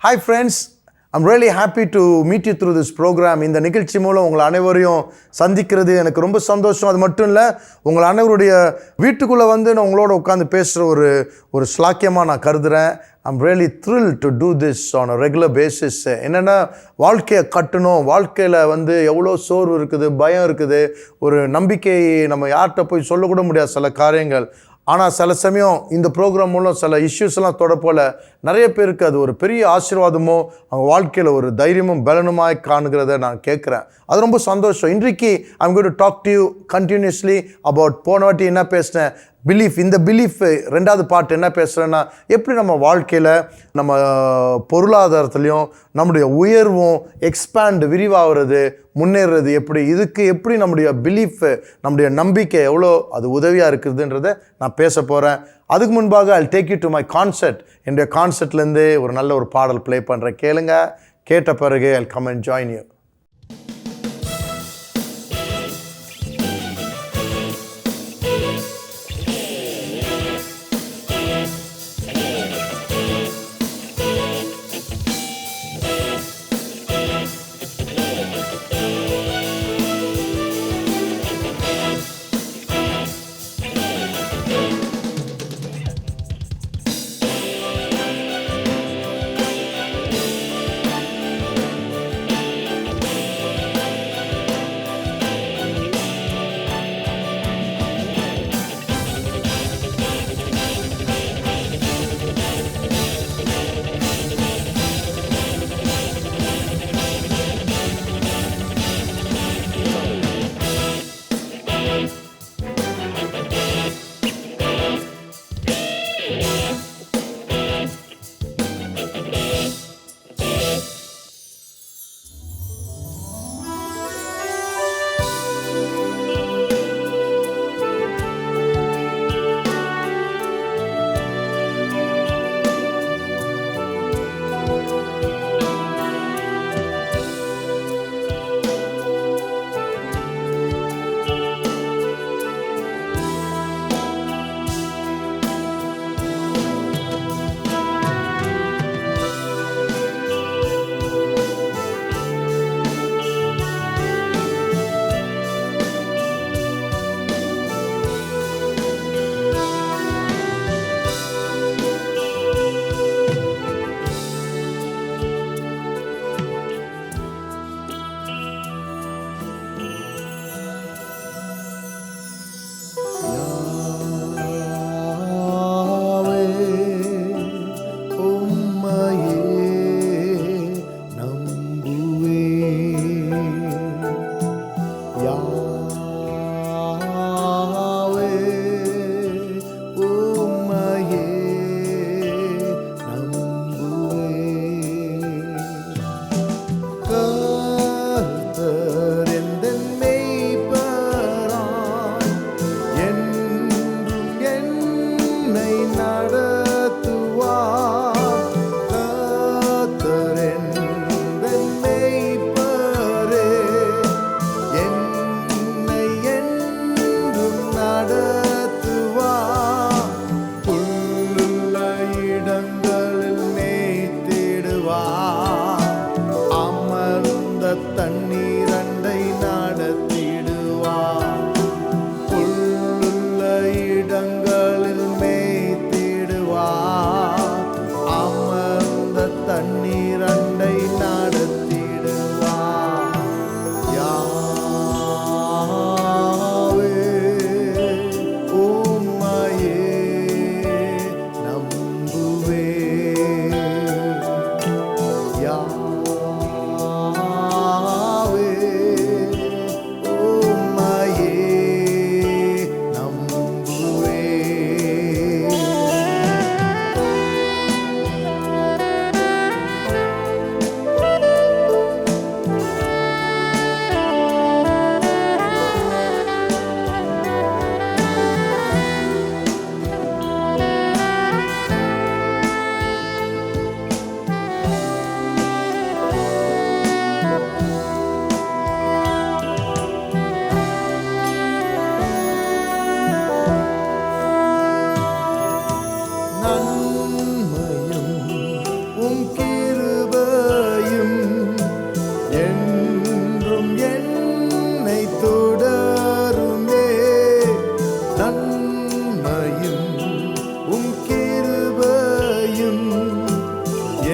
Hi friends, I'm really happy to meet you through this program. இந்த நிகழ்ச்சி மூலம் உங்கள் அனைவரையும் சந்திக்கிறது எனக்கு ரொம்ப சந்தோஷம். அது மட்டும் இல்லை, உங்கள் அனைவருடைய வீட்டுக்குள்ளே நான் உங்களோட உட்காந்து பேசுகிற ஒரு ஸ்லாக்கியமாக நான் கருதுகிறேன். I'm really thrilled to do this on a regular basis. என்னென்னா, வாழ்க்கையை கட்டணும், வாழ்க்கையில் எவ்வளோ சோர்வு இருக்குது, பயம் இருக்குது, ஒரு நம்பிக்கை நம்ம யார்கிட்ட போய் சொல்லக்கூட முடியாது சில காரியங்கள். ஆனால் சில சமயம் இந்த ப்ரோக்ராம் மூலம் சில இஷ்யூஸ்லாம் தொடப்போல் நிறைய பேருக்கு அது ஒரு பெரிய ஆசீர்வாதமோ அவங்க வாழ்க்கையில் ஒரு தைரியமும் பலனுமாய் காணுகிறத நான் கேட்குறேன். அது ரொம்ப சந்தோஷம். இன்றைக்கு I'm going to talk to you continuously about போன வாட்டி என்ன பேசினேன், பிலீஃப். இந்த பிலீஃப் ரெண்டாவது பார்ட் என்ன பேசுகிறேன்னா, எப்படி நம்ம வாழ்க்கையில் நம்ம பொருளாதாரத்துலேயும் நம்முடைய உயர்வும் விரிவாகிறது, முன்னேறது எப்படி நம்முடைய பிலீஃப், நம்முடைய நம்பிக்கை எவ்வளோ அது உதவியாக இருக்குதுன்றதை நான் பேச போகிறேன். அதுக்கு முன்பாக I'll take you to my concert. என்னுடைய கான்சர்ட்லேருந்து ஒரு நல்ல ஒரு பாடல் ப்ளே பண்ணுறேன், கேளுங்க. கேட்ட பிறகு I'll come and join you.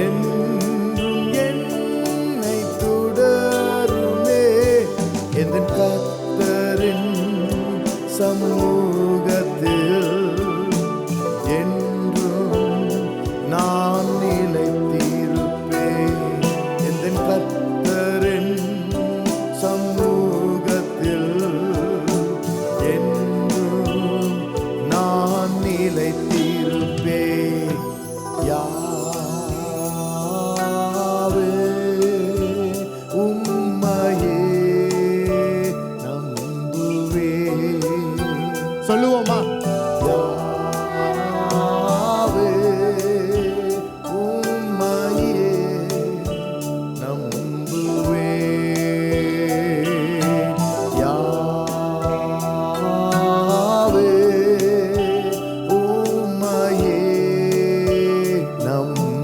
என்றும் என்னை தொடருமே. எந்தன் கர்த்தரின் சமூகத்தில் என்றும் நான் நிலைத்திருப்பேன். எந்தன் கர்த்தரின் சமூகத்தில் என்றும் நான் நிலைத்திருப்பேன். யாவே உம்மையே நம்புவேன். சொல்லுவோமா? யாவே உம்மையே நம்புவேன். யாவே உம்மையே நம்புவேன்.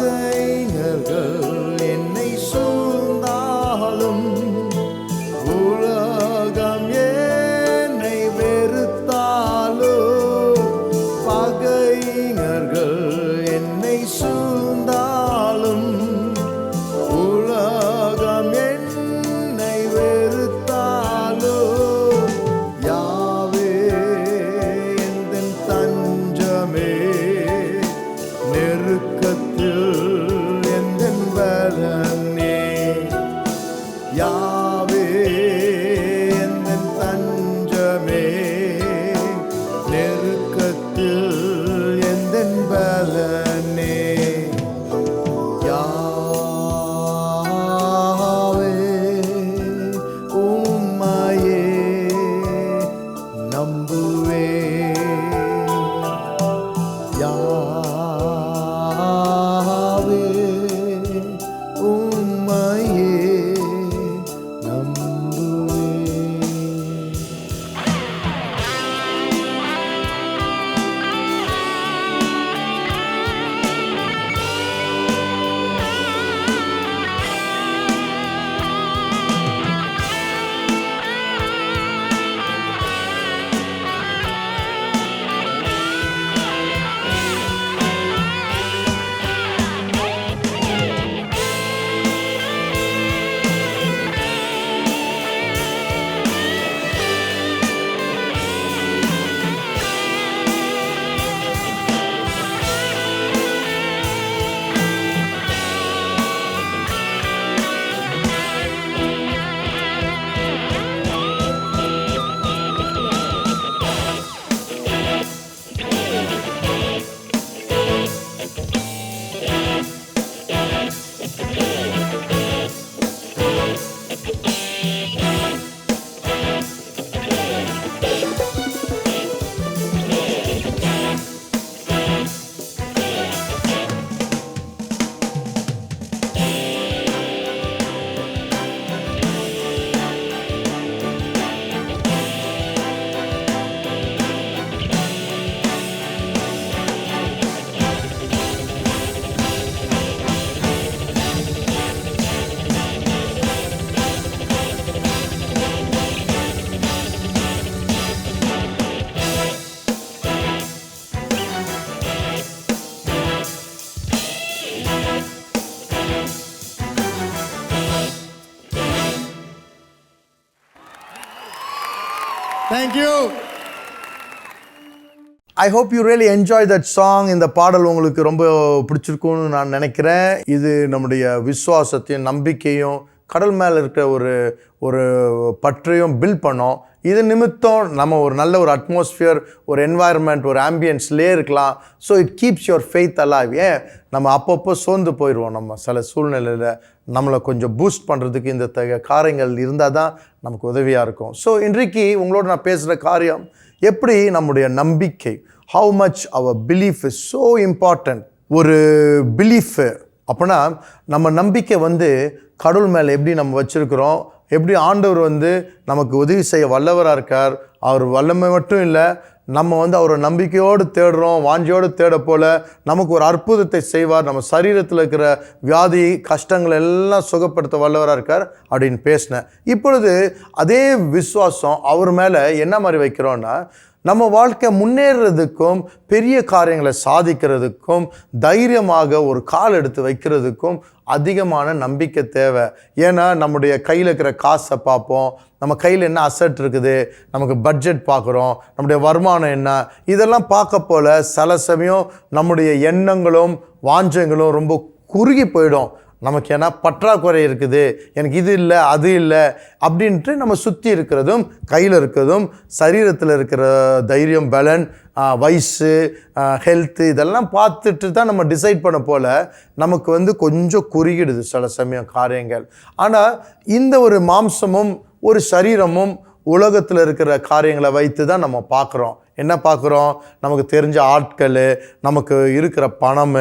பகைஞர்கள் என்னை சூழ்ந்தாலும், உலகம் என்னை வெறுத்தாலோ, பகைஞர்கள் என்னை சூழ்ந்தாலும், உலகம் என்னை வெறுத்தாலோ, யாவே எந்தன் தஞ்சமே, நெருக்கத்தில் எந்தன் பலனே. யாவே எந்தன் தஞ்சமே, நெருக்கத்தில் எந்தன் பலனே. யாவே உம்மையே நம்புவேன். யாவே உம்மையே நம்புவேன். Thank you. I hope you really enjoy that song. இந்த பாடல் உங்களுக்கு ரொம்ப பிடிச்சிருக்கும்னு நான் நினைக்கிறேன். இது நம்முடைய விசுவாசத்தையும் நம்பிக்கையும் கடல் மேலே இருக்கிற ஒரு பற்றையும் பில்ட் பண்ணோம். இது நிமித்தம் நம்ம ஒரு நல்ல ஒரு அட்மாஸ்ஃபியர், ஒரு என்வாயர்மெண்ட், ஒரு ஆம்பியன்ஸ்லேயே இருக்கலாம். So it keeps your faith alive. ஏன் நம்ம அப்பப்போ சோர்ந்து போயிடுவோம். நம்ம சில சூழ்நிலையில் நம்மளை கொஞ்சம் பூஸ்ட் பண்ணுறதுக்கு இந்த காரியங்கள் இருந்தால் தான் நமக்கு உதவியாக இருக்கும். ஸோ இன்றைக்கு உங்களோட நான் பேசுகிற காரியம் எப்படி நம்முடைய நம்பிக்கை how much our belief is so important. ஒரு பிலீஃப் அப்படின்னா நம்ம நம்பிக்கை வந்து கடவுள் மேலே எப்படி நம்ம வச்சுருக்கிறோம், எப்படி ஆண்டவர் வந்து நமக்கு உதவி செய்ய வல்லவராக இருக்கார். அவர் வல்லமை மட்டும் இல்லை, நம்ம வந்து அவரை நம்பிக்கையோடு தேடுறோம், வாஞ்சியோடு தேட போல் நமக்கு ஒரு அற்புதத்தை செய்வார். நம்ம சரீரத்தில் இருக்கிற வியாதி கஷ்டங்கள் எல்லாம் சுகப்படுத்த வல்லவராக இருக்கார் அப்படின்னு பேசினேன். இப்பொழுது அதே விசுவாசம் அவர் மேலே என்ன மாதிரி வைக்கிறோன்னா, நம்ம வாழ்க்கை முன்னேறதுக்கும் பெரிய காரியங்களை சாதிக்கிறதுக்கும் தைரியமாக ஒரு கால் எடுத்து வைக்கிறதுக்கும் அதிகமான நம்பிக்கை தேவை. ஏன்னா நம்முடைய கையில் இருக்கிற காசை பார்ப்போம், நம்ம கையில் என்ன அசட் இருக்குது, நமக்கு பட்ஜெட் பார்க்குறோம், நம்முடைய வருமானம் என்ன, இதெல்லாம் பார்க்க போல் சில சமயம் நம்முடைய எண்ணங்களும் வாஞ்சங்களும் ரொம்ப குறுகி போயிடும். நமக்கு ஏன்னா பற்றாக்குறை இருக்குது, எனக்கு இது இல்லை அது இல்லை அப்படின்ட்டு நம்ம சுற்றி இருக்கிறதும் கையில் இருக்கிறதும் சரீரத்தில் இருக்கிற தைரியம், பலன், வயசு, ஹெல்த்து இதெல்லாம் பார்த்துட்டு தான் நம்ம டிசைட் பண்ண போல் நமக்கு வந்து கொஞ்சம் குறுகிடுது சில சமயம் காரியங்கள். ஆனால் இந்த ஒரு மாம்சமும் ஒரு சரீரமும் உலகத்தில் இருக்கிற காரியங்களை வைத்து தான் நம்ம பார்க்குறோம். என்ன பார்க்குறோம்? நமக்கு தெரிஞ்ச ஆட்கள், நமக்கு இருக்கிற பணம்,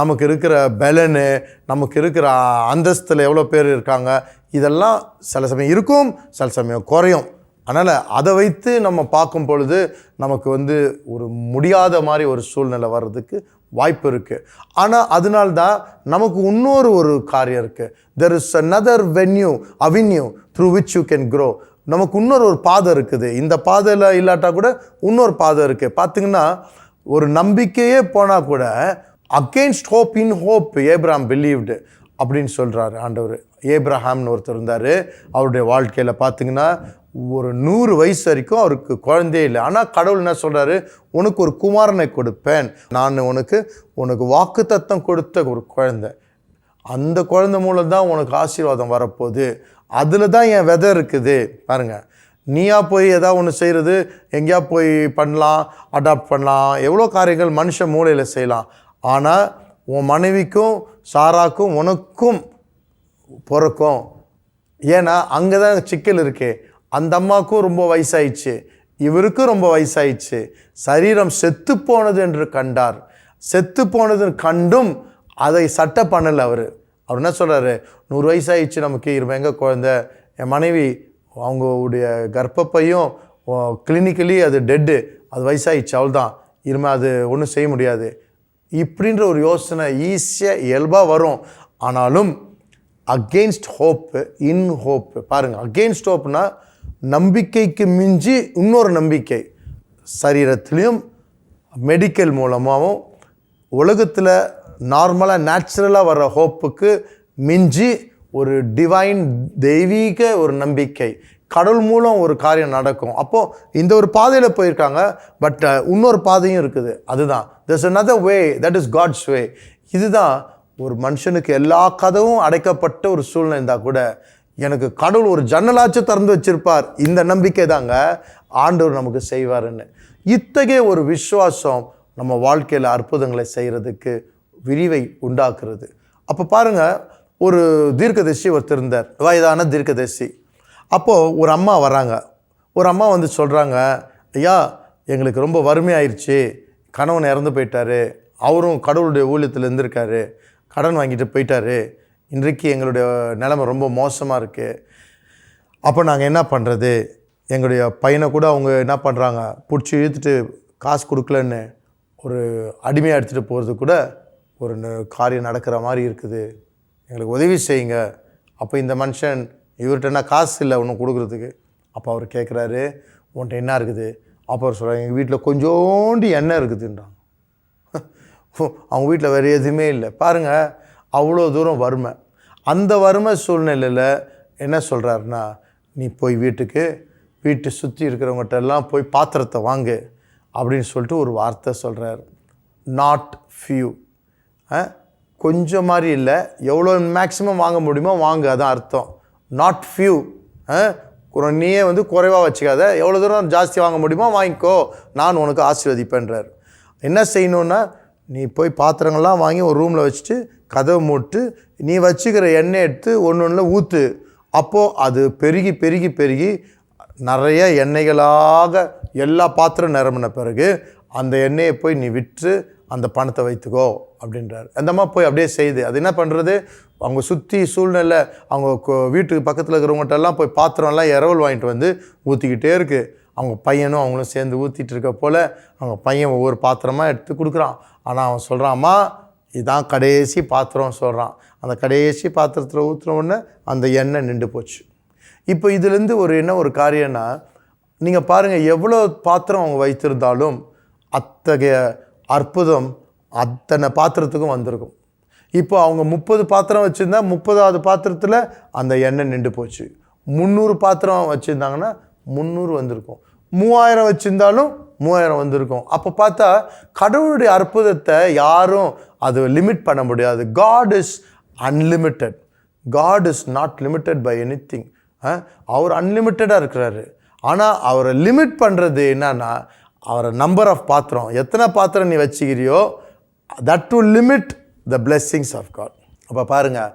நமக்கு இருக்கிற பலனு, நமக்கு இருக்கிற அந்தஸ்தில் எவ்வளோ பேர் இருக்காங்க, இதெல்லாம் சில சமயம் இருக்கும், சில சமயம் குறையும். அதனால் அதை வைத்து நம்ம பார்க்கும் பொழுது நமக்கு வந்து ஒரு முடியாத மாதிரி ஒரு சூழ்நிலை வர்றதுக்கு வாய்ப்பு இருக்குது. ஆனால் அதனால்தான் நமக்கு இன்னொரு காரியம் இருக்குது. There is another avenue through which you can grow. நமக்கு இன்னொரு பாதை இருக்குது. இந்த பாதையில் இல்லாட்டா கூட இன்னொரு பாதை இருக்குது. பார்த்திங்கன்னா ஒரு நம்பிக்கையே போனால் கூட அகெயின்ஸ்ட் ஹோப் இன் ஹோப் ஏப்ரஹாம் பிலீவ்டு அப்படின்னு சொல்கிறாரு ஆண்டவர். ஏப்ரஹாம்னு ஒருத்தர் இருந்தார். அவருடைய வாழ்க்கையில் பார்த்திங்கன்னா ஒரு 100 வயசு வரைக்கும் அவருக்கு குழந்தையே இல்லை. ஆனால் கடவுள் என்ன சொல்கிறாரு, உனக்கு ஒரு குமாரனை கொடுப்பேன், நான் உனக்கு வாக்குத்தத்தம் கொடுத்த ஒரு குழந்தை, அந்த குழந்தை மூலம் தான் உனக்கு ஆசீர்வாதம் வரப்போகுது, அதில் தான் என் விதை இருக்குது. பாருங்கள், நீயா போய் எதாவது ஒன்று செய்கிறது, எங்கேயா போய் பண்ணலாம், அடாப்ட் பண்ணலாம், எவ்வளோ காரியங்கள் மனுஷ மூளையில் செய்யலாம். ஆனால் உன் மனைவிக்கும் சாராக்கும் உனக்கும் பிறக்கும். ஏன்னா அங்கே தான் சிக்கல் இருக்கே. அந்த அம்மாவுக்கும் ரொம்ப வயசாயிடுச்சு, இவருக்கும் ரொம்ப வயசாயிடுச்சு. சரீரம் செத்து போனது என்று கண்டார். செத்து போனது கண்டும் அதை சட்டை பண்ணலை அவர். அவர் என்ன சொல்கிறாரு, 100 வயசாகிடுச்சு நமக்கு, இருப்ப எங்கே குழந்தை, என் மனைவி அவங்களுடைய கர்ப்பப்பையும் கிளினிக்கலி அது டெட்டு, அது வயசாகிடுச்சு, அவள் தான் இருமை, அது ஒன்றும் செய்ய முடியாது. இப்படின்ற ஒரு யோசனை ஈஸியாக இயல்பாக வரும். ஆனாலும் அகெயின்ஸ்ட் ஹோப்பு இன் ஹோப்பு. பாருங்கள், அகெயின்ஸ்ட் ஹோப்னா நம்பிக்கைக்கு மிஞ்சி இன்னொரு நம்பிக்கை. சரீரத்துலேயும் மெடிக்கல் மூலமாகவும் உலகத்தில் நார்மலாக நேச்சுரலாக வர ஹோப்புக்கு மிஞ்சி ஒரு டிவைன் தெய்வீக ஒரு நம்பிக்கை. கடவுள் மூலம் ஒரு காரியம் நடக்கும். அப்போது இந்த ஒரு பாதையில் போயிருக்காங்க, பட் இன்னொரு பாதையும் இருக்குது. அதுதான் there's another way, that is God's way. இதுதான் ஒரு மனுஷனுக்கு எல்லா கதவும் அடைக்கப்பட்ட ஒரு சூழ்நிலை இருந்தால் கூட எனக்கு கடவுள் ஒரு ஜன்னலாச்சும் திறந்து வச்சிருப்பார், இந்த நம்பிக்கை தாங்க ஆண்டவர் நமக்கு செய்வாருன்னு. இத்தகைய ஒரு விசுவாசம் நம்ம வாழ்க்கையில் அற்புதங்களை செய்கிறதுக்கு விரிவை உண்டாக்குறது. அப்போ பாருங்கள், ஒரு தீர்க்கதரிசி ஒருத்தர் இருந்தார், வயதான தீர்க்கதரிசி. அப்போது ஒரு அம்மா வராங்க. ஒரு அம்மா வந்து சொல்கிறாங்க, ஐயா எங்களுக்கு ரொம்ப வறுமையாயிருச்சு, கணவன் இறந்து போயிட்டார், அவரும் கடவுளுடைய ஊழியத்தில் இருந்திருக்காரு, கடன் வாங்கிட்டு போயிட்டார், இன்றைக்கு எங்களுடைய நிலைமை ரொம்ப மோசமாக இருக்குது. அப்போ நாங்கள் என்ன பண்ணுறது? எங்களுடைய பையனை கூட அவங்க என்ன பண்ணுறாங்க, பிடிச்சி இழுத்துட்டு காசு கொடுக்கலன்னு ஒரு அடிமையாக எடுத்துகிட்டு போகிறது கூட ஒரு காரியம் நடக்கிற மாதிரி இருக்குது, எங்களுக்கு உதவி செய்யுங்க. அப்போ இந்த மனுஷன், இவர்கிட்ட என்ன காசு இல்லை ஒன்று கொடுக்குறதுக்கு. அப்போ அவர் கேட்குறாரு, உன்ட்ட என்ன இருக்குது? அப்போ அவர் சொல்கிறாங்க, எங்கள் வீட்டில் கொஞ்சோண்டு எண்ணெய் இருக்குதுன்றாங்க. அவங்க வீட்டில் வேறு எதுவுமே இல்லை. பாருங்கள், அவ்வளோ தூரம் வறுமை. அந்த வறுமை சூழ்நிலையில் என்ன சொல்கிறாருன்னா, நீ போய் வீட்டை சுற்றி இருக்கிறவங்ககிட்ட எல்லாம் போய் பாத்திரத்தை வாங்கு அப்படின்னு சொல்லிட்டு ஒரு வார்த்தை சொல்கிறார். நாட் ஃபியூ, கொஞ்சம் மாதிரி இல்லை, எவ்வளோ மேக்ஸிமம் வாங்க முடியுமோ வாங்க, அதான் அர்த்தம். நாட் ஃபியூ, நீயே வந்து குறைவாக வச்சுக்காத, எவ்வளோ தூரம் ஜாஸ்தி வாங்க முடியுமோ வாங்கிக்கோ, நான் உனக்கு ஆசீர்வதிப்பேன்றார். என்ன செய்யணுன்னா, நீ போய் பாத்திரங்கள்லாம் வாங்கி ஒரு ரூமில் வச்சுட்டு கதவை மூட்டு நீ வச்சுக்கிற எண்ணெய் எடுத்து ஒன்று ஊற்று. அப்போது அது பெருகி பெருகி பெருகி நிறைய எண்ணெய்களாக எல்லா பாத்திரம் நிரம்பின பிறகு அந்த எண்ணெயை போய் நீ விற்று அந்த பணத்தை வைத்துக்கோ அப்படின்றார். அந்தம்மா போய் அப்படியே செய்து அது என்ன பண்ணுறது, அவங்க சுற்றி சூழ்நிலை அவங்க வீட்டுக்கு பக்கத்தில் இருக்கிறவங்கள்ட்டெல்லாம் போய் பாத்திரம்லாம் இரவல் வாங்கிட்டு வந்து ஊற்றிக்கிட்டே இருக்குது. அவங்க பையனும் அவங்களும் சேர்ந்து ஊற்றிட்டு இருக்க போல் அவங்க பையன் ஒவ்வொரு பாத்திரமாக எடுத்து கொடுக்குறான். ஆனால் அவன் சொல்கிறான், அம்மா இதுதான் கடைசி பாத்திரம் சொல்கிறான். அந்த கடைசி பாத்திரத்தில் ஊற்றுன உடனே அந்த எண்ணெய் நின்று போச்சு. இப்போ இதுலேருந்து ஒரு காரியம்னா, நீங்கள் பாருங்கள் எவ்வளோ பாத்திரம் அவங்க வைத்திருந்தாலும் அத்தகைய அற்புதம் அத்தனை பாத்திரத்துக்கும் வந்திருக்கும். இப்போ அவங்க 30 பாத்திரம் வச்சுருந்தா 30வது பாத்திரத்தில் அந்த எண்ணெய் நின்று போச்சு. 300 பாத்திரம் வச்சுருந்தாங்கன்னா 300 வந்திருக்கும். 3000 வச்சுருந்தாலும் 3000 வந்திருக்கும். அப்போ பார்த்தா கடவுளுடைய அற்புதத்தை யாரும் அது லிமிட் பண்ண முடியாது. God is unlimited. God is not limited by anything. அவர் அன்லிமிட்டடாக இருக்கிறாரு. ஆனால் அவரை லிமிட் பண்ணுறது என்னன்னா, அவரை நம்பர் ஆஃப் பாத்திரம், எத்தனை பாத்திரம் நீ வச்சுக்கிறியோ that to limit the blessings of God. அப்போ பாருங்கள்,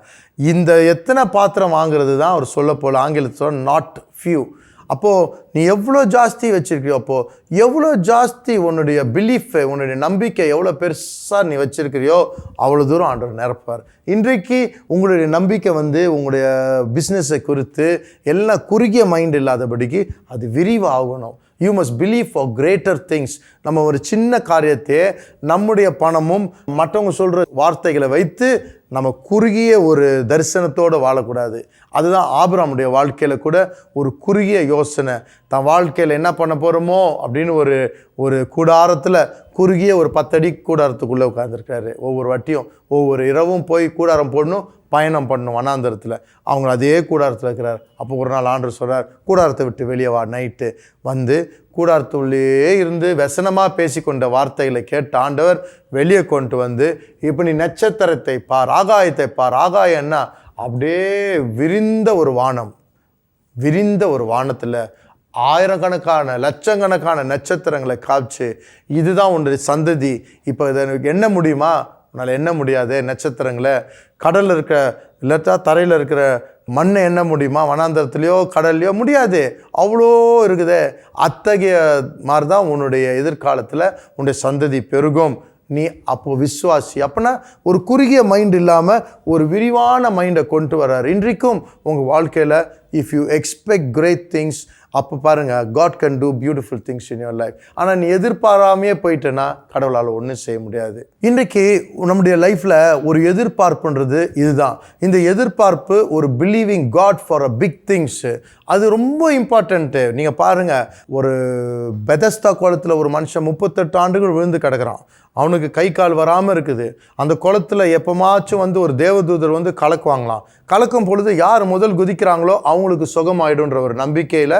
இந்த எத்தனை பாத்திரம் வாங்குறது தான் அவர் சொல்ல போல் ஆங்கிலத்தில் நாட் ஃபியூ. அப்போது நீ எவ்வளோ ஜாஸ்தி வச்சுருக்கியோ, அப்போது எவ்வளோ ஜாஸ்தி உன்னுடைய பிலீஃபை, உன்னுடைய நம்பிக்கை எவ்வளோ பெருசாக நீ வச்சுருக்கிறியோ அவ்வளோ தூரம் ஆண்டவர் நிரப்பார். இன்றைக்கு உங்களுடைய நம்பிக்கை உங்களுடைய பிஸ்னஸை குறித்து எல்லாம் குறுகிய மைண்ட் இல்லாதபடிக்கு அது விரிவாகணும். You must believe for greater things. நம்ம ஒரு சின்ன காரியத்தையே நம்முடைய பணமும் மற்றவங்க சொல்கிற வார்த்தைகளை வைத்து நம்ம குறுகிய ஒரு தரிசனத்தோடு வாழக்கூடாது. அதுதான் ஆபிரகாமுடைய வாழ்க்கையில் கூட ஒரு குறுகிய யோசனை. தான் வாழ்க்கையில் என்ன பண்ண போகிறோமோ அப்படின்னு ஒரு கூடாரத்தில் குறுகிய ஒரு 10 அடி கூடாரத்துக்குள்ளே உட்காந்துருக்காரு. ஒவ்வொரு வாட்டியும் ஒவ்வொரு இரவும் போய் கூடாரம் போடணும், பயணம் பண்ணணும் வனாந்தரத்தில். அவங்க அதே கூடாரத்தில் இருக்கிறார். அப்போ ஒரு நாள் ஆண்டவர் சொல்கிறார், கூடாரத்தை விட்டு வெளியே வா. நைட்டு வந்து கூடாரத்துள்ளே இருந்து வசனமாக பேசிக்கொண்ட வார்த்தைகளை கேட்ட ஆண்டவர் வெளியே கொண்டு வந்து, இப்போ நீ நட்சத்திரத்தை பார், ஆகாயத்தை பார். ஆகாயம்னா அப்படியே விரிந்த ஒரு வானம். விரிந்த ஒரு வானத்தில் ஆயிரக்கணக்கான லட்சக்கணக்கான நட்சத்திரங்களை காய்ச்சி, இதுதான் உன்னுடைய சந்ததி. இப்போ இதை எண்ண முடியுமா? உன்னால் எண்ண முடியாது நட்சத்திரங்களை. கடலில் இருக்கிற இல்லாட்டா தரையில் இருக்கிற மண்ணை எண்ண முடியுமா? வனாந்தரத்துலையோ கடல்லையோ முடியாது, அவ்வளோ இருக்குதே. அத்தகைய மாதிரி தான் உன்னுடைய எதிர்காலத்தில் உன்னுடைய சந்ததி பெருகும். நீ அப்போ விசுவாசி. அப்போனா ஒரு குறுகிய மைண்ட் இல்லாமல் ஒரு விரிவான மைண்டை கொண்டு வர்றார். இன்றைக்கும் உங்கள் வாழ்க்கையில் if you expect great things, அப்போ பாருங்கள், God can do beautiful things in your life. ஆனால் நீ எதிர்பாராமையே போயிட்டேன்னா கடவுளால் ஒன்றும் செய்ய முடியாது. இன்றைக்கி நம்முடைய லைஃப்பில் ஒரு எதிர்பார்ப்புன்றது இதுதான். இந்த எதிர்பார்ப்பு ஒரு believing God for a big things, அது ரொம்ப இம்பார்ட்டண்ட்டு. நீங்கள் பாருங்கள், ஒரு பெதஸ்தா குளத்தில் ஒரு மனுஷன் 38 ஆண்டுகள் விழுந்து கிடக்கிறான். அவனுக்கு கை கால் வராமல் இருக்குது. அந்த குளத்தில் எப்போமாச்சும் ஒரு தேவதூதர் கலக்குவாங்களாம். கலக்கும் பொழுது யார் முதல் குதிக்கிறாங்களோ அவங்களுக்கு சுகமாயிடுன்ற ஒரு நம்பிக்கையில்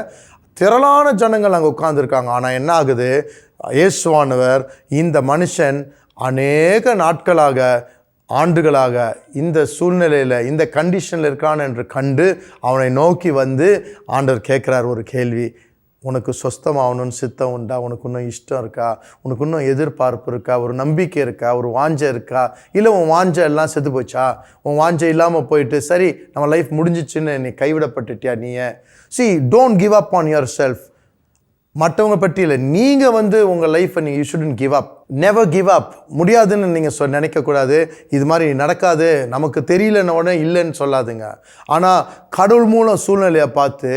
திரளான ஜனங்கள் அங்கே உட்கார்ந்துருக்காங்க. ஆனால் என்ன ஆகுது, இயேசுவானவர் இந்த மனுஷன் அநேக நாட்களாக ஆண்டுகளாக இந்த சூழ்நிலையில் இந்த கண்டிஷனில் இருக்கான் என்று கண்டு அவனை நோக்கி ஆண்டவர் கேட்குறார் ஒரு கேள்வி, உனக்கு சொஸ்தமாகணும்னு சித்தம் உண்டா? உனக்கு இன்னும் இஷ்டம் இருக்கா? உனக்கு இன்னும் எதிர்பார்ப்பு இருக்கா? ஒரு நம்பிக்கை இருக்கா? ஒரு வாஞ்சை இருக்கா? இல்லை உன் வாஞ்சை எல்லாம் செத்து போச்சா? உன் வாஞ்சை இல்லாமல் போயிட்டு சரி நம்ம லைஃப் முடிஞ்சிச்சுன்னு நீ கைவிடப்பட்டுட்டியா? நீயே don't give up on your self. மற்றவங்க பற்றி இல்லை, நீங்கள் உங்கள் லைஃப்பை நீங்கள் you shouldn't give up. Never give up. முடியாதுன்னு நீங்கள் நினைக்கக்கூடாது. இது மாதிரி நடக்காது, நமக்கு தெரியலன்னு உடனே இல்லைன்னு சொல்லாதுங்க. ஆனால் கடவுள் மூலம் சூழ்நிலையை பார்த்து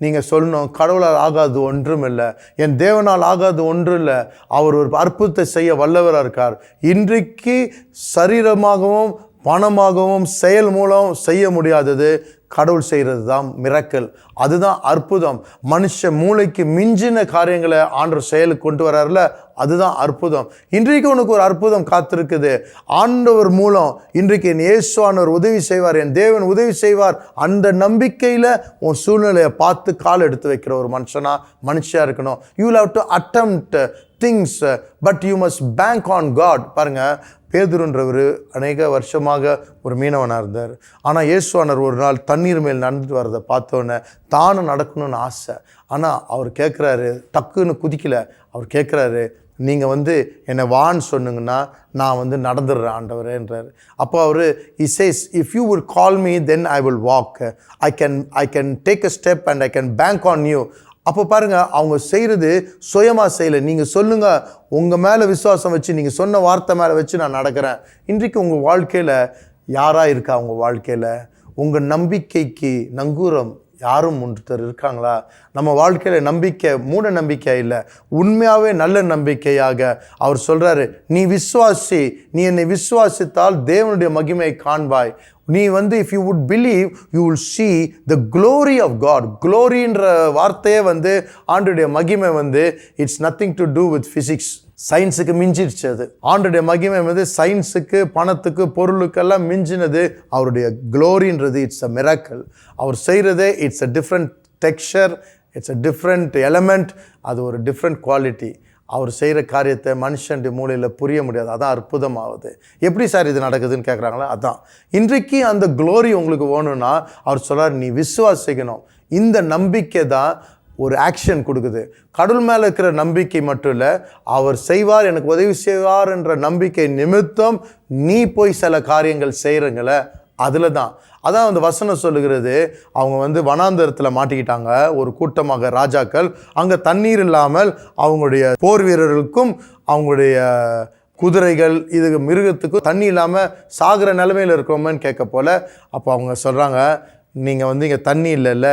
நீங்கள் சொல்லணும், கடவுளால் ஆகாது ஒன்றும் இல்லை, என் தேவனால் ஆகாது ஒன்றும் இல்லை. அவர் ஒரு அற்புதத்தை செய்ய வல்லவராக இருக்கார். இன்றைக்கு சரீரமாகவும் பணமாகவும் செயல் மூலம் செய்ய முடியாதது கடவுள் செய்கிறது தான் மிரக்கல். அதுதான் அற்புதம். மனுஷ மூளைக்கு மிஞ்சின காரியங்களை ஆண்டவர் செயலுக்கு கொண்டு வர்றாருல, அதுதான் அற்புதம். இன்றைக்கு உனக்கு ஒரு அற்புதம் காத்திருக்குது. ஆண்டவர் மூலம் இன்றைக்கு என் இயேசுவானவர் உதவி செய்வார், என் தேவன் உதவி செய்வார். அந்த நம்பிக்கையில் உன் சூழ்நிலையை பார்த்து கால் எடுத்து வைக்கிற ஒரு மனுஷியாக இருக்கணும். You will have to attempt things but you must bank on God. பாருங்கள், பேதுருன்றவர் அநேக வருஷமாக ஒரு மீனவனாக இருந்தார். ஆனால் இயேசுவானர் ஒரு நாள் தண்ணீர் மேல் நடந்துட்டு வரதை பார்த்தோன்னே தானும் நடக்கணும்னு ஆசை. ஆனால் அவர் கேட்குறாரு, டக்குன்னு குதிக்கலை. அவர் கேட்குறாரு, நீங்கள் என்னை வான்னு சொன்னுங்கன்னா நான் நடந்துடுறேன் ஆண்டவரேன்றார். அப்போ அவர் he says if you will call me then I will walk. I can take a step and I can bank on you. அப்போ பாருங்க, அவங்க செய்கிறது சுயமாக செய்யலை. நீங்கள் சொல்லுங்கள், உங்கள் மேலே விசுவாசம் வச்சு, நீங்கள் சொன்ன வார்த்தை மேலே வச்சு நான் நடக்கிறேன். இன்றைக்கு உங்கள் வாழ்க்கையில் யாராக இருக்கா? உங்கள் வாழ்க்கையில் உங்கள் நம்பிக்கைக்கு நங்கூரம் யாரும் ஒருத்தர் இருக்காங்களா? நம்ம வாழ்க்கையில் நம்பிக்கை மூட நம்பிக்கை இல்லை, உண்மையாகவே நல்ல நம்பிக்கையாக அவர் சொல்கிறாரு, நீ விசுவாசி, நீ என்னை விசுவாசித்தால் தேவனுடைய மகிமையை காண்பாய். நீ if you would believe you will see the glory of God. க்ளோரின்ற வார்த்தையே ஆண்டுடைய மகிமை it's nothing to do with physics. சயின்ஸுக்கு மிஞ்சிடுச்சு அது. ஆண்டுடைய மகிமை சயின்ஸுக்கு, பணத்துக்கு, பொருளுக்கெல்லாம் மிஞ்சினது அவருடைய க்ளோரின்றது. It's a miracle. அவர் செய்கிறதே it's a different texture, it's a different element, அது ஒரு டிஃப்ரெண்ட் குவாலிட்டி. அவர் செய்கிற காரியத்தை மனுஷனுடைய மூலையில் புரிய முடியாது. அதான் அற்புதமாகுது. எப்படி சார் இது நடக்குதுன்னு கேட்குறாங்களா? அதான் இன்றைக்கு அந்த க்ளோரி உங்களுக்கு வேணும்னா அவர் சொல்கிறார், நீ விசுவாசிக்கணும். இந்த நம்பிக்கை தான் ஒரு ஆக்ஷன் கொடுக்குது. கடவுள் மேலே இருக்கிற நம்பிக்கை மட்டும் இல்லை, அவர் செய்வார், எனக்கு உதவி செய்வார் என்ற நம்பிக்கை நிமித்தம் நீ போய் சில காரியங்கள் செய்கிறங்கள, அதில் தான். அதான் அந்த வசனம் சொல்லுகிறது, அவங்க வனாந்தரத்தில் மாட்டிக்கிட்டாங்க ஒரு கூட்டமாக ராஜாக்கள். அங்கே தண்ணீர் இல்லாமல் அவங்களுடைய போர் வீரர்களுக்கும் அவங்களுடைய குதிரைகள் இது மிருகத்துக்கும் தண்ணி இல்லாமல் சாகிற நிலைமையில் இருக்கிறோமேன்னு கேட்க போல். அப்போ அவங்க சொல்கிறாங்க, நீங்கள் இங்கே தண்ணி இல்லைல்ல,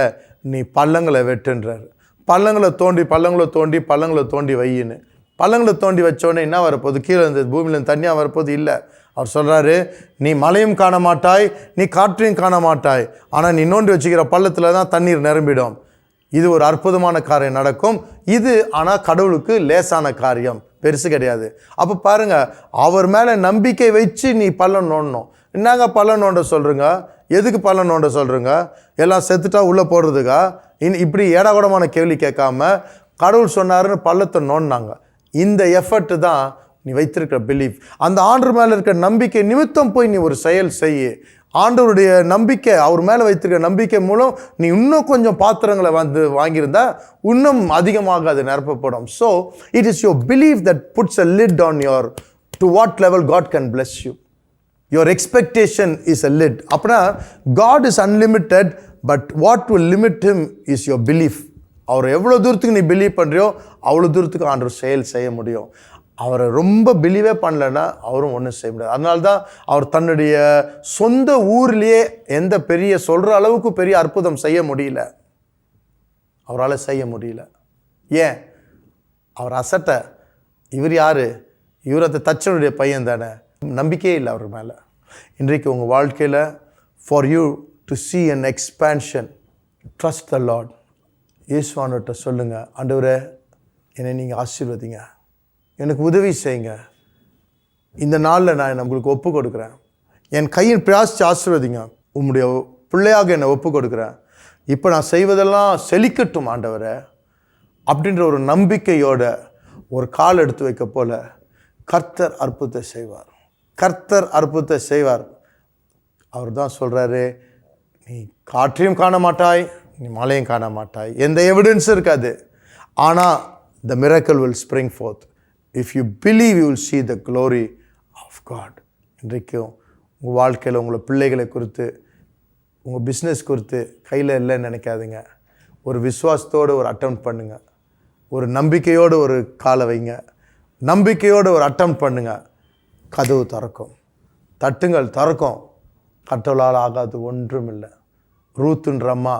நீ பள்ளங்களை வெட்டுன்றார். பள்ளங்களை தோண்டி வையின்னு. பள்ளங்களை தோண்டி வச்சோடனே என்ன வரப்போகுது? கீழே இருந்தது பூமியிலேருந்து தண்ணியாக வரப்போகுது இல்லை. அவர் சொல்கிறாரு, நீ மழையும் காண மாட்டாய், நீ காற்றையும் காண மாட்டாய், ஆனால் நீ நோண்டி வச்சுக்கிற பள்ளத்தில் தான் தண்ணீர் நிரம்பிடும். இது ஒரு அற்புதமான காரியம் நடக்கும். இது ஆனால் கடவுளுக்கு லேசான காரியம், பெருசு கிடையாது. அப்போ பாருங்கள், அவர் மேலே நம்பிக்கை வச்சு நீ பள்ளம் நோண்டணும். என்னங்க பள்ளம் நோண்ட சொல்கிறீங்க? எதுக்கு பள்ளம் நோண்ட சொல்கிறீங்க? எல்லாம் செத்துட்டா உள்ளே போடுறதுக்கா? இப்படி ஏடாகூடமான கேள்வி கேட்காம கடவுள் சொன்னாருன்னு பள்ளத்தை நோண்டினாங்க. இந்த எஃபர்ட் தான் நீ வைத்திருக்கிற பிலீஃப். அந்த ஆண்டவர் மேலே இருக்கிற நம்பிக்கை நிமித்தம் போய் நீ ஒரு செயல் செய்ய. ஆண்டவருடைய நம்பிக்கை, அவர் மேலே வைத்திருக்கிற நம்பிக்கை மூலம் நீ இன்னும் கொஞ்சம் பாத்திரங்களை வாங்கியிருந்தா இன்னும் அதிகமாக அது நிரப்பப்படும். So it is your belief that puts a lid on your to what level God can bless you. Your expectation is a lid. அப்படின்னா God is unlimited, but what will limit him is your belief. அவர் எவ்வளோ தூரத்துக்கு நீ believe பண்ணுறியோ அவ்வளோ தூரத்துக்கு ஆண்டவர் செயல் செய்ய முடியும். அவரை ரொம்ப பிலீவே பண்ணலைன்னா அவரும் ஒன்றும் செய்ய முடியாது. அதனால தான் அவர் தன்னுடைய சொந்த ஊர்லேயே எந்த பெரிய சொல்கிற அளவுக்கு பெரிய அற்புதம் செய்ய முடியல. அவரால் செய்ய முடியல. ஏன்? அவர் அசட்டை. இவர் யார்? இவர் அந்த தச்சனுடைய பையன் தானே. நம்பிக்கையே இல்லை அவர் மேலே. இன்றைக்கு உங்கள் வாழ்க்கையில் for you to see an expansion, trust the Lord. இயேசுவானவர்கிட்ட சொல்லுங்கள், ஆண்டவரே என்னை நீங்கள் ஆசீர்வதிங்க, எனக்கு உதவி செய்யுங்க, இந்த நாளில் நான் உங்களுக்கு ஒப்பு கொடுக்குறேன், என் கையின் பிரயாசித்து ஆசீர்வதிங்க, உம்முடைய பிள்ளையாக என்னை ஒப்பு கொடுக்குறேன், இப்போ நான் செய்வதெல்லாம் செழிக்கட்டும் ஆண்டவரே அப்படின்ற ஒரு நம்பிக்கையோட ஒரு கால் எடுத்து வைக்க போல கர்த்தர் அற்புதத்தை செய்வார். கர்த்தர் அற்புதத்தை செய்வார். அவர் தான் சொல்கிறாரு, நீ காற்றையும் காண மாட்டாய், நீ மழையும் காண மாட்டாய், எந்த எவிடன்ஸும் இருக்காது, ஆனால் the miracle will spring forth. If you believe, you will see the glory of God. இன்றைக்கும் உங்கள் வாழ்க்கையில் உங்களை பிள்ளைகளை குறித்து, உங்கள் பிஸ்னஸ் குறித்து கையில் இல்லைன்னு நினைக்காதுங்க. ஒரு விசுவாசத்தோடு ஒரு அட்டெம்ப்ட் பண்ணுங்கள். ஒரு நம்பிக்கையோடு ஒரு காலை வைங்க. நம்பிக்கையோடு ஒரு அட்டெம்ப்ட் பண்ணுங்கள். கதவு திறக்கும். தட்டுங்கள், திறக்கும். கட்டவளால் ஆகாது ஒன்றும் இல்லை. ரூத்துன்ற அம்மா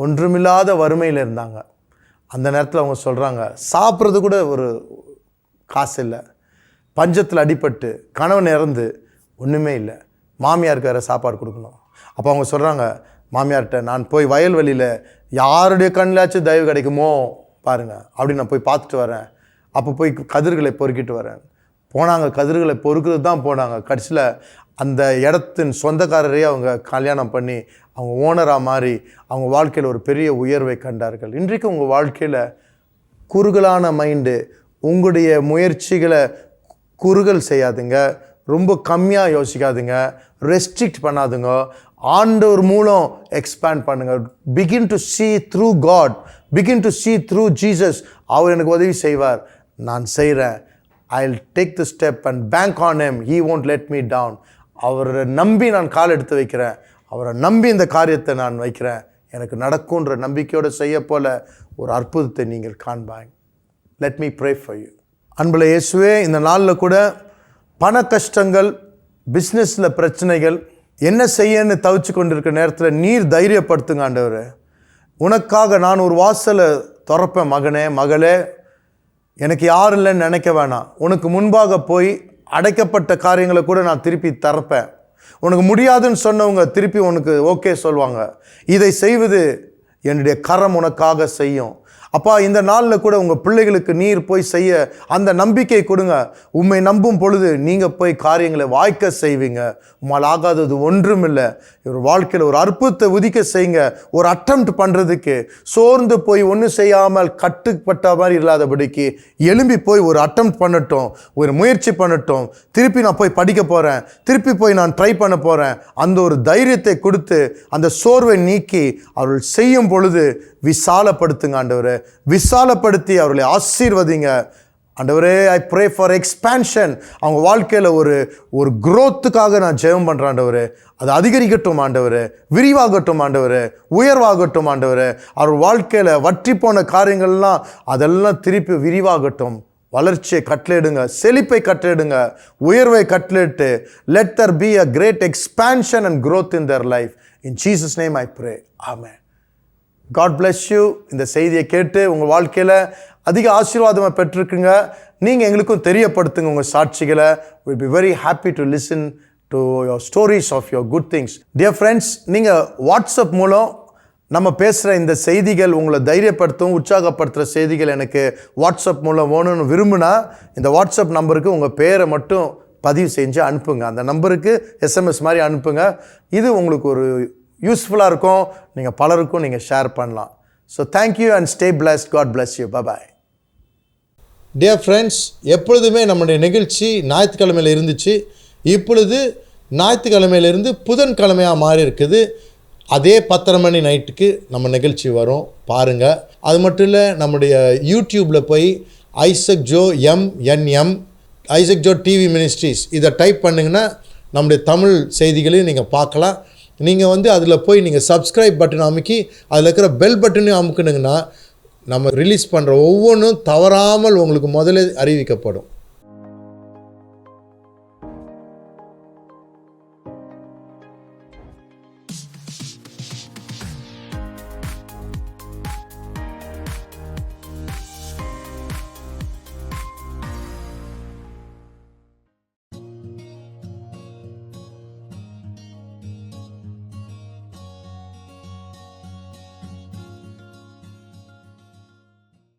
ஒன்றுமில்லாத வறுமையில் இருந்தாங்க. அந்த நேரத்தில் அவங்க சொல்கிறாங்க, சாப்பிட்றது கூட ஒரு காசு இல்லை, பஞ்சத்தில் அடிபட்டு கணவன் இறந்து ஒன்றுமே இல்லை, மாமியாருக்கு வேறு சாப்பாடு கொடுக்கணும். அப்போ அவங்க சொல்கிறாங்க மாமியார்கிட்ட, நான் போய் வயல்வெளியில் யாருடைய கண்ணிலாச்சும் தயவு கிடைக்குமோ பாருங்கள் அப்படி நான் போய் பார்த்துட்டு வரேன். அப்போ போய் கதிர்களை பொறுக்கிட்டு வரேன். போனாங்க, கதிர்களை பொறுக்கிறது தான் போனாங்க. கடைசியில் அந்த இடத்தின் சொந்தக்காரரையே அவங்க கல்யாணம் பண்ணி அவங்க ஓனராக மாறி அவங்க வாழ்க்கையில் ஒரு பெரிய உயர்வை கண்டார்கள். இன்றைக்கு உங்கள் வாழ்க்கையில் குறுகலான மைண்டு, உங்களுடைய முயற்சிகளை குறுகல் செய்யாதுங்க, ரொம்ப கம்மியாக யோசிக்காதுங்க, ரெஸ்ட்ரிக்ட் பண்ணாதுங்க. ஆண்டவர் மூலம் எக்ஸ்பேண்ட் பண்ணுங்கள். Begin to see through God, begin to see through Jesus. அவர் எனக்கு உதவி செய்வார், நான் செய்கிறேன், I'll take the step and bank on him, he won't let me down. அவரை நம்பி நான் கால் எடுத்து வைக்கிறேன், அவரை நம்பி இந்த காரியத்தை நான் வைக்கிறேன், எனக்கு நடக்கும்ன்ற நம்பிக்கையோடு செய்ய போல ஒரு அற்புதத்தை நீங்கள் காண்பாங்க. Let me pray for you. அன்புள்ள இயேசுவே, இந்த நாளில் கூட பண கஷ்டங்கள், பிஸ்னஸில் பிரச்சனைகள், என்ன செய்யன்னு தவிச்சு கொண்டிருக்கிற நேரத்தில் நீர் தைரியப்படுத்துங்க ஆண்டவரே. உனக்காக நான் ஒரு வாசலை திறப்பேன் மகனே, மகளே. எனக்கு யாரும் இல்லைன்னு நினைக்க வேணாம். உனக்கு முன்பாக போய் அடைக்கப்பட்ட காரியங்களை கூட நான் திருப்பி திறப்பேன். உனக்கு முடியாதுன்னு சொன்னவங்க திருப்பி உனக்கு ஓகே சொல்லுவாங்க. இதை செய்வது என்னுடைய கரம் உனக்காக செய்யும். அப்பா, இந்த நாளில் கூட உங்கள் பிள்ளைகளுக்கு நீர் போய் செய்ய அந்த நம்பிக்கை கொடுங்க. உம்மை நம்பும் பொழுது நீங்கள் போய் காரியங்களை வாய்க்க செய்வீங்க. உம்மால் ஆகாதது ஒன்றும் இல்லை. ஒரு வாழ்க்கையில் ஒரு அற்புதத்தை உதிக்க செய்யுங்க. ஒரு அட்டெம்ப்ட் பண்ணுறதுக்கு சோர்ந்து போய் ஒன்றும் செய்யாமல் கட்டுப்பட்ட மாதிரி இல்லாதபடிக்கு எழும்பி போய் ஒரு அட்டெம்ப்ட் பண்ணட்டும், ஒரு முயற்சி பண்ணட்டும். திருப்பி நான் போய் படிக்க போகிறேன், திருப்பி போய் நான் ட்ரை பண்ண போகிறேன். அந்த ஒரு தைரியத்தை கொடுத்து அந்த சோர்வை நீக்கி அவர்கள் செய்யும் பொழுது விசாலப்படுத்துங்க ஆண்டவரே. விசாலப்படுத்தி அவர்களை ஆசீர்வதிங்க ஆண்டவரே. I pray for expansion. அவங்க வாழ்க்கையில் ஒரு growthக்காக நான் ஜெபம் பண்ணுறேன் ஆண்டவரே. அது அதிகரிக்கட்டும் ஆண்டவரே, விரிவாகட்டும் ஆண்டவரே, உயர்வாகட்டும் ஆண்டவரே. அவர் வாழ்க்கையில் வற்றி போன காரியங்கள்லாம் அதெல்லாம் திருப்பி விரிவாகட்டும். வளர்ச்சியை கட்டளையிடுங்க, செழிப்பை கட்டளையிடுங்க, உயர்வை கட்டளையிட்டு let there be a great expansion and growth in their life. In Jesus' name I pray. Amen. God bless you. இந்த செய்தியை கேட்டு உங்கள் வாழ்க்கையில் அதிக ஆசீர்வாதமாக பெற்றிருக்குங்க. நீங்கள் எங்களுக்கும் தெரியப்படுத்துங்க உங்கள் சாட்சிகளை. We'll be very happy to listen to your stories of your good things. Dear friends, நீங்கள் வாட்ஸ்அப் மூலம் நம்ம பேசுகிற இந்த செய்திகள் உங்களை தைரியப்படுத்தும், உற்சாகப்படுத்துகிற செய்திகள் எனக்கு வாட்ஸ்அப் மூலம் வேணும்னு விரும்புனா இந்த வாட்ஸ்அப் நம்பருக்கு உங்கள் பேரை மட்டும் பதிவு செஞ்சு அனுப்புங்க. அந்த நம்பருக்கு எஸ்எம்எஸ் மாதிரி அனுப்புங்க. இது உங்களுக்கு ஒரு யூஸ்ஃபுல்லாக இருக்கும். நீங்கள் பலருக்கும் நீங்கள் ஷேர் பண்ணலாம். So thank you and stay blessed. God bless you. Bye. Dear friends, எப்பொழுதுமே நம்முடைய நிகழ்ச்சி ஞாயிற்றுக்கிழமையில் இருந்துச்சு. இப்பொழுது ஞாயிற்றுக்கிழமையிலிருந்து புதன்கிழமையாக மாறி இருக்குது. அதே 10:30 மணி நைட்டுக்கு நம்ம நிகழ்ச்சி வரும், பாருங்கள். அது மட்டும் இல்லை, நம்முடைய யூடியூப்பில் போய் Isaac Joe MNM Isaac Joe TV ministries இதை டைப் பண்ணிங்கன்னா நம்முடைய தமிழ் செய்திகளையும் நீங்கள் பார்க்கலாம். நீங்கள் அதில் போய் நீங்கள் சப்ஸ்கிரைப் பட்டன் அமுக்கி அதில் இருக்கிற பெல் பட்டனையும் அமுக்குனிங்கன்னா நம்ம ரிலீஸ் பண்ணுற ஒவ்வொன்றும் தவறாமல் உங்களுக்கு முதல்ல அறிவிக்கப்படும்.